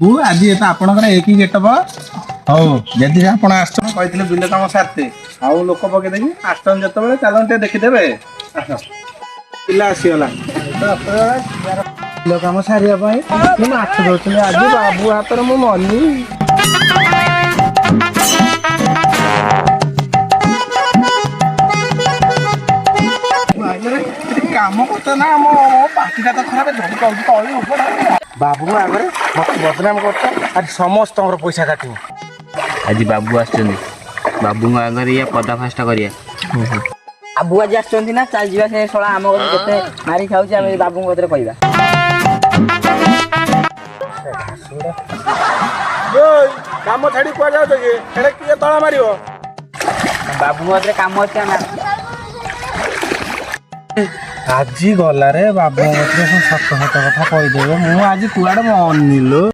आज ये आपणकर एक ही गेटअप हौ जदि आप कहते बिल कम सारते आउ लोक पकईदेवी आसन जो चलन टे देखीदे पिला आसीगला बिल कम सारे माछ दौर आज बाबू हाथ में मनी काम करते ना मो पार्टीटा तो खराब बाबू आगे मत बदनाम कर समस्त पैसा काट आज बाबू आसुच्च बाबू आगे ये पदाफास्ट करिया बाबू आज आसुच्च ना चल जा से शला आम घर केते मारी खाउछ हम बाबू कतरे कहबा ओय काम छाड़ी को जाओ तो एड़े किए तळा मारियो बाबू कतरे काम अछि ना आज गला रे बाबू सत सत कथा कहीदेवे मु आज कुआड़े मन